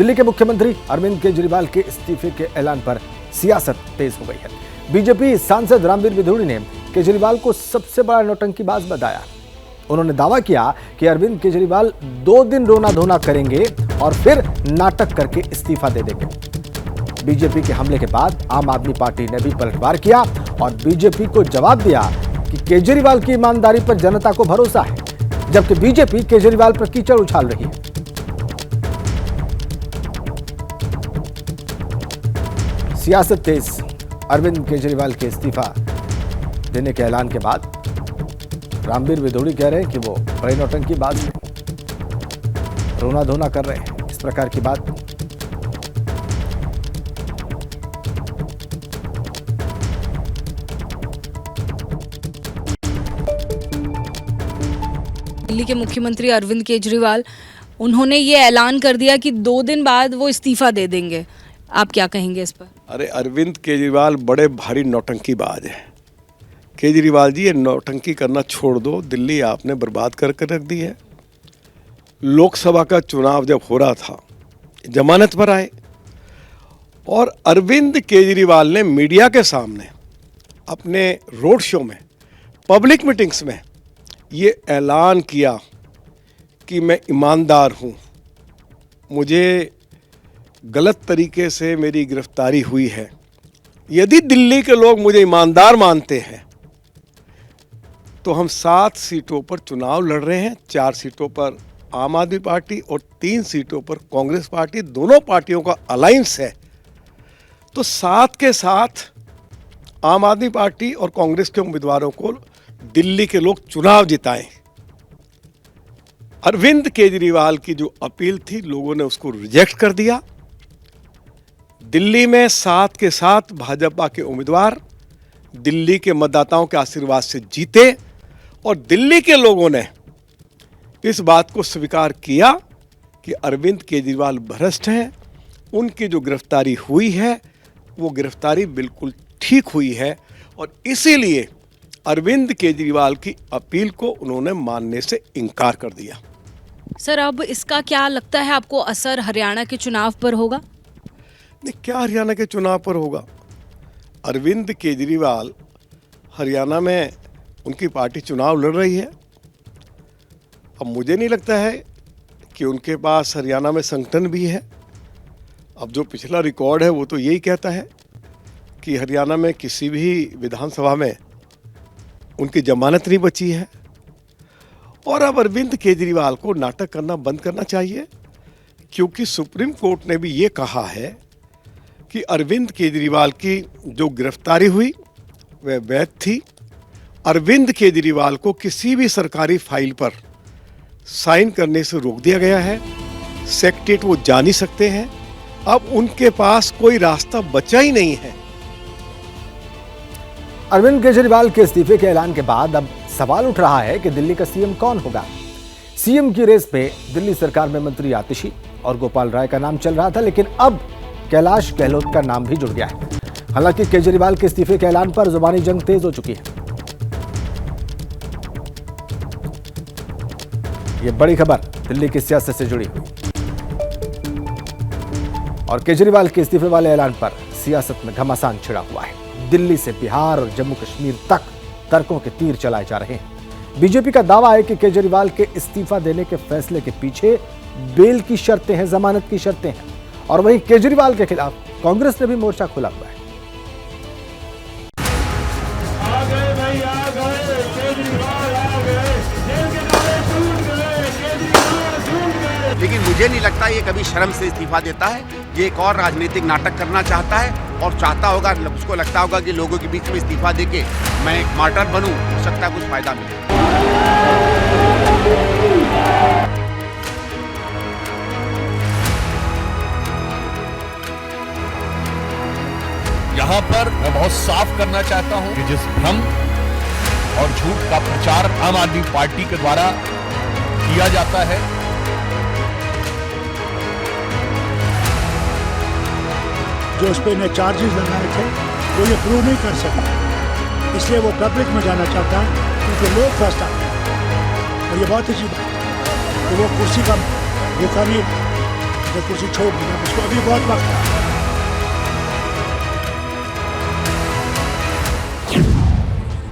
दिल्ली के मुख्यमंत्री अरविंद केजरीवाल के इस्तीफे के ऐलान पर सियासत तेज हो गई है। बीजेपी सांसद रामवीर विधुड़ी ने केजरीवाल को सबसे बड़ा नौटंकीबाज बताया। उन्होंने दावा किया कि अरविंद केजरीवाल 2 दिन रोना धोना करेंगे और फिर नाटक करके इस्तीफा दे देंगे। बीजेपी के हमले के बाद आम आदमी पार्टी ने भी पलटवार किया और बीजेपी को जवाब दिया कि केजरीवाल की ईमानदारी पर जनता को भरोसा है, जबकि बीजेपी केजरीवाल पर कीचड़ उछाल रही है। सियासत तेज। अरविंद केजरीवाल के इस्तीफा देने के ऐलान के बाद रामवीर विधुड़ी कह रहे हैं कि वो बड़े नौटंकीबाज हैं, रोना धोना कर रहे हैं, इस प्रकार की बात। दिल्ली के मुख्यमंत्री अरविंद केजरीवाल उन्होंने ये ऐलान कर दिया कि 2 दिन बाद वो इस्तीफा दे देंगे। आप क्या कहेंगे इस पर? अरे अरविंद केजरीवाल बड़े भारी नौटंकीबाज हैं। केजरीवाल जी, ये नौटंकी करना छोड़ दो। दिल्ली आपने बर्बाद करके रख दी है। लोकसभा का चुनाव जब हो रहा था, जमानत पर आए और अरविंद केजरीवाल ने मीडिया के सामने अपने रोड शो में, पब्लिक मीटिंग्स में ये ऐलान किया कि मैं ईमानदार हूँ, मुझे गलत तरीके से मेरी गिरफ्तारी हुई है। यदि दिल्ली के लोग मुझे ईमानदार मानते हैं तो हम 7 सीटों पर चुनाव लड़ रहे हैं। 4 सीटों पर आम आदमी पार्टी और 3 सीटों पर कांग्रेस पार्टी, दोनों पार्टियों का अलायंस है। तो 7 के साथ आम आदमी पार्टी और कांग्रेस के उम्मीदवारों को दिल्ली के लोग चुनाव जिताएं। अरविंद केजरीवाल की जो अपील थी, लोगों ने उसको रिजेक्ट कर दिया। दिल्ली में 7 के 7 भाजपा के उम्मीदवार दिल्ली के मतदाताओं के आशीर्वाद से जीते और दिल्ली के लोगों ने इस बात को स्वीकार किया कि अरविंद केजरीवाल भ्रष्ट हैं। उनकी जो गिरफ्तारी हुई है वो गिरफ्तारी बिल्कुल ठीक हुई है और इसीलिए अरविंद केजरीवाल की अपील को उन्होंने मानने से इनकार कर दिया। सर, अब इसका क्या लगता है आपको असर हरियाणा के चुनाव पर होगा? नहीं, क्या हरियाणा के चुनाव पर होगा? अरविंद केजरीवाल हरियाणा में उनकी पार्टी चुनाव लड़ रही है। अब मुझे नहीं लगता है कि उनके पास हरियाणा में संगठन भी है। अब जो पिछला रिकॉर्ड है वो तो यही कहता है कि हरियाणा में किसी भी विधानसभा में उनकी जमानत नहीं बची है। और अब अरविंद केजरीवाल को नाटक करना बंद करना चाहिए, क्योंकि सुप्रीम कोर्ट ने भी ये कहा है कि अरविंद केजरीवाल की जो गिरफ्तारी हुई वह वैध थी। अरविंद केजरीवाल को किसी भी सरकारी फाइल पर साइन करने से रोक दिया गया है। सेक्रेटेरिएट वो जा नहीं सकते हैं। अब उनके पास कोई रास्ता बचा ही नहीं है। अरविंद केजरीवाल के इस्तीफे के ऐलान के बाद अब सवाल उठ रहा है कि दिल्ली का सीएम कौन होगा। सीएम की रेस पे दिल्ली सरकार में मंत्री आतिशी और गोपाल राय का नाम चल रहा था, लेकिन अब कैलाश गहलोत का नाम भी जुड़ गया है। हालांकि केजरीवाल के इस्तीफे के ऐलान पर जुबानी जंग तेज हो चुकी है। यह बड़ी खबर दिल्ली की सियासत से जुड़ी हुई और केजरीवाल के इस्तीफे वाले ऐलान पर सियासत में घमासान छिड़ा हुआ है। दिल्ली से बिहार और जम्मू कश्मीर तक तर्कों के तीर चलाए जा रहे हैं। बीजेपी का दावा है कि केजरीवाल के इस्तीफा देने के फैसले के पीछे बेल की शर्तें हैं, जमानत की शर्तें हैं। और वहीं केजरीवाल के खिलाफ कांग्रेस ने भी मोर्चा खोला हुआ है। लेकिन मुझे नहीं लगता ये कभी शर्म से इस्तीफा देता है। ये एक और राजनीतिक नाटक करना चाहता है और चाहता होगा, उसको लगता होगा कि लोगों के बीच में इस्तीफा देके मैं एक मार्टर बनूं, हो सकता है कुछ फायदा मिले। यहाँ पर मैं बहुत साफ करना चाहता हूँ कि जिस भ्रम और झूठ का प्रचार आम आदमी पार्टी के द्वारा किया जाता है, जो उस पर चार्जेस लगाए थे वो ये प्रूव नहीं कर सका, इसलिए वो पब्लिक में जाना चाहता है, क्योंकि लोग फंसता है। और ये बहुत अच्छी बात है कि वो कुर्सी का मुकामी मैं कुर्सी छोड़ दूंगा, उसको अभी बहुत वक्त है।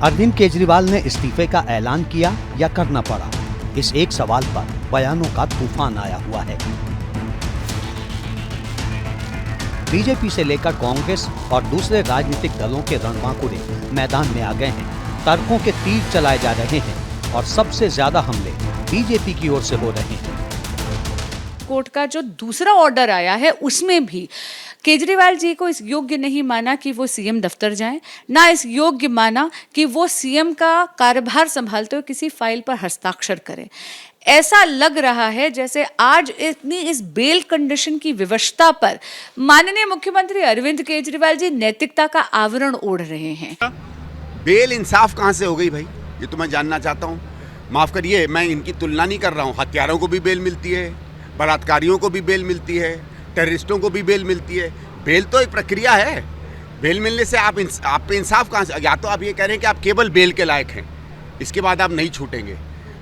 अरविंद केजरीवाल ने इस्तीफे का ऐलान किया या करना पड़ा, इस एक सवाल पर बयानों का तूफान आया हुआ है। बीजेपी से लेकर कांग्रेस और दूसरे राजनीतिक दलों के रणबांकुरे मैदान में आ गए हैं। तर्कों के तीर चलाए जा रहे हैं और सबसे ज्यादा हमले बीजेपी की ओर से हो रहे हैं। कोर्ट का जो दूसरा ऑर्डर आया है उसमें भी केजरीवाल जी को इस योग्य नहीं माना कि वो सीएम दफ्तर जाएं, ना इस योग्य माना कि वो सीएम का कार्यभार संभालते हुए किसी फाइल पर हस्ताक्षर करें। ऐसा लग रहा है जैसे आज इतनी इस बेल कंडीशन की विवशता पर माननीय मुख्यमंत्री अरविंद केजरीवाल जी नैतिकता का आवरण ओढ़ रहे हैं। बेल इंसाफ कहाँ से हो गई भाई, ये तो मैं जानना चाहता हूँ। माफ करिए, मैं इनकी तुलना नहीं कर रहा हूँ। हत्यारों को भी बेल मिलती है, बलात्कारियों को भी बेल मिलती है, टेररिस्टों को भी बेल मिलती है। बेल तो एक प्रक्रिया है। बेल मिलने से आप पे इंसाफ कहाँ से? या तो आप ये कह रहे हैं कि आप केवल बेल के लायक हैं, इसके बाद आप नहीं छूटेंगे,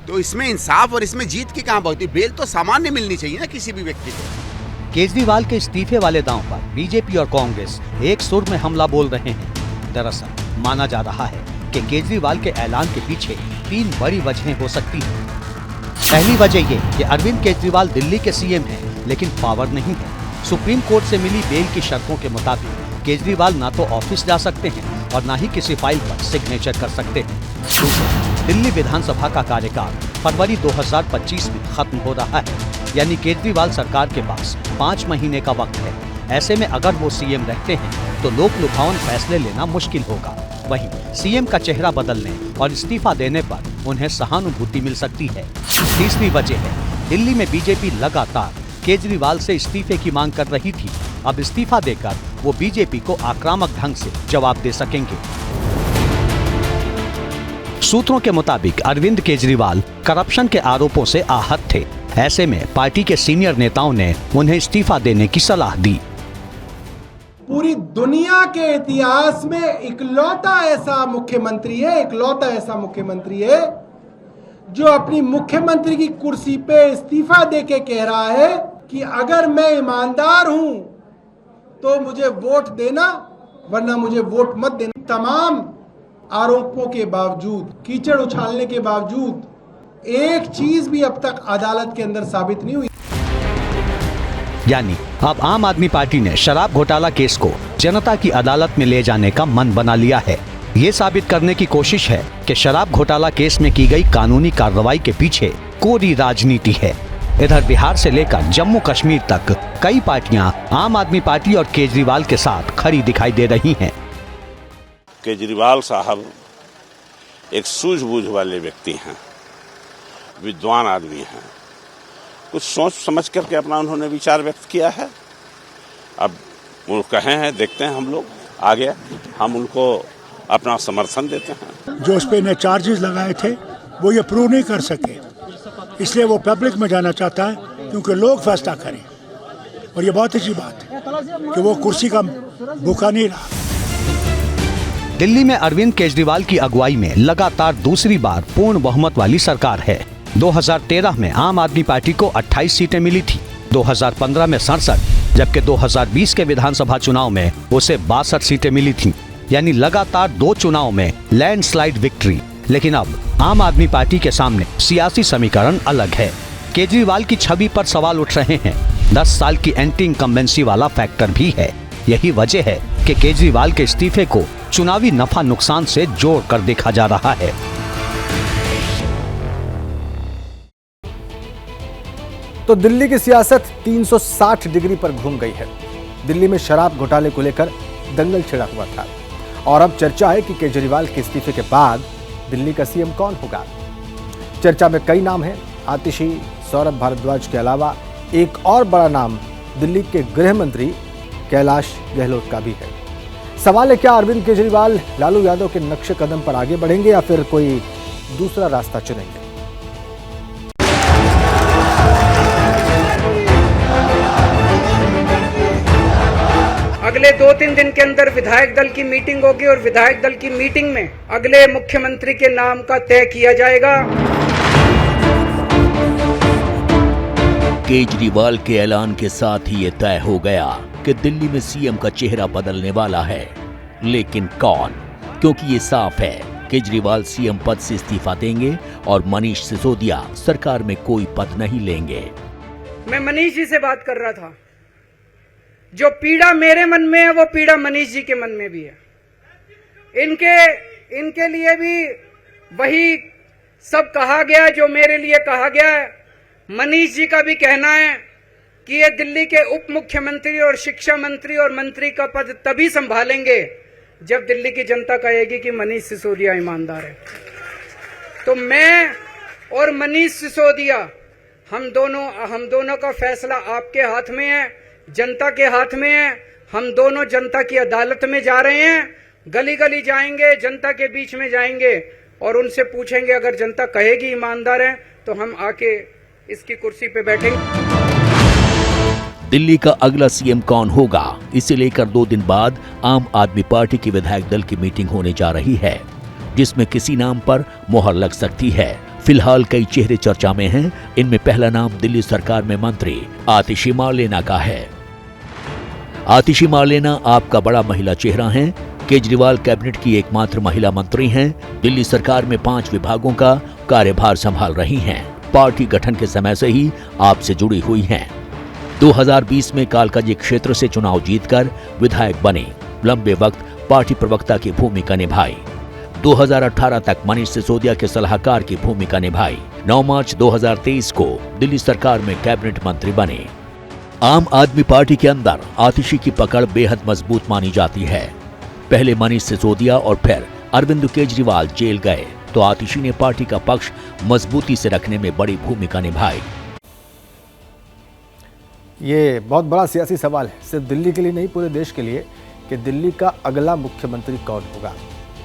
तो इसमें इंसाफ और इसमें जीत की कहाँ बात है? बेल तो सामान्य मिलनी चाहिए ना किसी भी व्यक्ति को। केजरीवाल के इस्तीफे वाले दांव पर बीजेपी और कांग्रेस एक सुर में हमला बोल रहे हैं। दरअसल माना जा रहा है कि केजरीवाल के ऐलान के पीछे 3 बड़ी वजहें हो सकती हैं। पहली वजह ये कि अरविंद केजरीवाल दिल्ली के सीएम हैं, लेकिन पावर नहीं है। सुप्रीम कोर्ट से मिली बेल की शर्तों के मुताबिक केजरीवाल ना तो ऑफिस जा सकते हैं और ना ही किसी फाइल पर सिग्नेचर कर सकते हैं। दूसरा, दिल्ली विधानसभा का कार्यकाल फरवरी 2025 में खत्म हो रहा है, यानी केजरीवाल सरकार के पास 5 महीने का वक्त है। ऐसे में अगर वो सीएम रहते हैं तो लोक लुभावन फैसले लेना मुश्किल होगा। वहीं सीएम का चेहरा बदलने और इस्तीफा देने पर उन्हें सहानुभूति मिल सकती है। तीसरी वजह है, दिल्ली में बीजेपी लगातार केजरीवाल से इस्तीफे की मांग कर रही थी। अब इस्तीफा देकर वो बीजेपी को आक्रामक ढंग से जवाब दे सकेंगे। सूत्रों के मुताबिक अरविंद केजरीवाल करप्शन के आरोपों से आहत थे। ऐसे में पार्टी के सीनियर नेताओं ने उन्हें इस्तीफा देने की सलाह दी। पूरी दुनिया के इतिहास में इकलौता ऐसा मुख्यमंत्री है जो अपनी मुख्यमंत्री की कुर्सी पे इस्तीफा देके कह रहा है कि अगर मैं ईमानदार हूं तो मुझे वोट देना, वरना मुझे वोट मत देना। तमाम आरोपों के बावजूद, कीचड़ उछालने के बावजूद एक चीज भी अब तक अदालत के अंदर साबित नहीं हुई। यानी अब आम आदमी पार्टी ने शराब घोटाला केस को जनता की अदालत में ले जाने का मन बना लिया है। ये साबित करने की कोशिश है कि शराब घोटाला केस में की गई कानूनी कार्रवाई के पीछे कोरी राजनीति है। इधर बिहार से लेकर जम्मू कश्मीर तक कई पार्टियां आम आदमी पार्टी और केजरीवाल के साथ खड़ी दिखाई दे रही हैं। केजरीवाल साहब एक सूझबूझ वाले व्यक्ति हैं, विद्वान आदमी हैं। कुछ सोच समझ करके अपना उन्होंने विचार व्यक्त किया है। अब वो कहे हैं, देखते हैं हम लोग आगे, हम उनको अपना समर्थन देते हैं। जो उस पे ने चार्जेस लगाए थे वो ये प्रूव नहीं कर सके, इसलिए वो पब्लिक में जाना चाहता है, क्योंकि लोग फैसला करें। और ये बहुत अच्छी बात है कि वो कुर्सी का भूखा नहीं रहा। दिल्ली में अरविंद केजरीवाल की अगुवाई में लगातार दूसरी बार पूर्ण बहुमत वाली सरकार है। 2013 में आम आदमी पार्टी को 28 सीटें मिली थी, 2015 में 67, जबकि 2020 के विधानसभा चुनाव में उसे 62 सीटें मिली थीं। यानी लगातार 2 चुनाव में लैंडस्लाइड विक्ट्री। लेकिन अब आम आदमी पार्टी के सामने सियासी समीकरण अलग है। केजरीवाल की छवि पर सवाल उठ रहे हैं। 10 साल की एंटी इनकम्बेंसी वाला फैक्टर भी है। यही वजह है कि केजरीवाल के इस्तीफे को चुनावी नफा नुकसान से जोड़कर देखा जा रहा है। तो दिल्ली की सियासत 360 डिग्री पर घूम गई है। दिल्ली में शराब घोटाले को लेकर दंगल छिड़ा हुआ था और अब चर्चा है कि केजरीवाल के इस्तीफे के बाद दिल्ली का सीएम कौन होगा। चर्चा में कई नाम हैं। आतिशी, सौरभ भारद्वाज के अलावा एक और बड़ा नाम दिल्ली के गृह मंत्री कैलाश गहलोत का भी है। सवाल है, क्या अरविंद केजरीवाल लालू यादव के नक्शे कदम पर आगे बढ़ेंगे या फिर कोई दूसरा रास्ता चुनेंगे। अगले 2-3 दिन के अंदर विधायक दल की मीटिंग होगी और विधायक दल की मीटिंग में अगले मुख्यमंत्री के नाम का तय किया जाएगा। केजरीवाल के ऐलान के साथ ही ये तय हो गया कि दिल्ली में सीएम का चेहरा बदलने वाला है, लेकिन कौन? क्योंकि ये साफ है केजरीवाल सीएम पद से इस्तीफा देंगे और मनीष सिसोदिया सरकार में कोई पद नहीं लेंगे। मैं मनीष जी से बात कर रहा था। जो पीड़ा मेरे मन में है वो पीड़ा मनीष जी के मन में भी है। इनके लिए भी वही सब कहा गया जो मेरे लिए कहा गया है। मनीष जी का भी कहना है कि ये दिल्ली के उप मुख्यमंत्री और शिक्षा मंत्री और मंत्री का पद तभी संभालेंगे जब दिल्ली की जनता कहेगी कि मनीष सिसोदिया ईमानदार है। तो मैं और मनीष सिसोदिया हम दोनों का फैसला आपके हाथ में है, जनता के हाथ में है। हम दोनों जनता की अदालत में जा रहे हैं, गली गली जाएंगे, जनता के बीच में जाएंगे और उनसे पूछेंगे, अगर जनता कहेगी ईमानदार है तो हम आके इसकी कुर्सी पे बैठेंगे। दिल्ली का अगला सीएम कौन होगा, इसे लेकर 2 दिन बाद आम आदमी पार्टी की विधायक दल की मीटिंग होने जा रही है, जिसमें किसी नाम पर मोहर लग सकती है। फिलहाल कई चेहरे चर्चा में हैं। इनमें पहला नाम दिल्ली सरकार में मंत्री आतिशी मार्लेना का है। आतिशी मार्लेना आपका बड़ा महिला चेहरा हैं। केजरीवाल कैबिनेट की एकमात्र महिला मंत्री हैं। दिल्ली सरकार में 5 विभागों का कार्यभार संभाल रही हैं। पार्टी गठन के समय से ही आपसे जुड़ी हुई हैं। 2020 में कालकाजी क्षेत्र से चुनाव जीतकर विधायक बने। लंबे वक्त पार्टी प्रवक्ता की भूमिका निभाई। 2018 तक मनीष सिसोदिया के सलाहकार की भूमिका निभाई। 9 मार्च 2023 को दिल्ली सरकार में कैबिनेट मंत्री बने। आम आदमी पार्टी के अंदर आतिशी की पकड़ बेहद मजबूत मानी जाती है। पहले मनीष सिसोदिया और फिर अरविंद केजरीवाल जेल गए तो आतिशी ने पार्टी का पक्ष मजबूती से रखने में बड़ी भूमिका निभाई। ये बहुत बड़ा सियासी सवाल है, सिर्फ दिल्ली के लिए नहीं, पूरे देश के लिए, कि दिल्ली का अगला मुख्यमंत्री कौन होगा।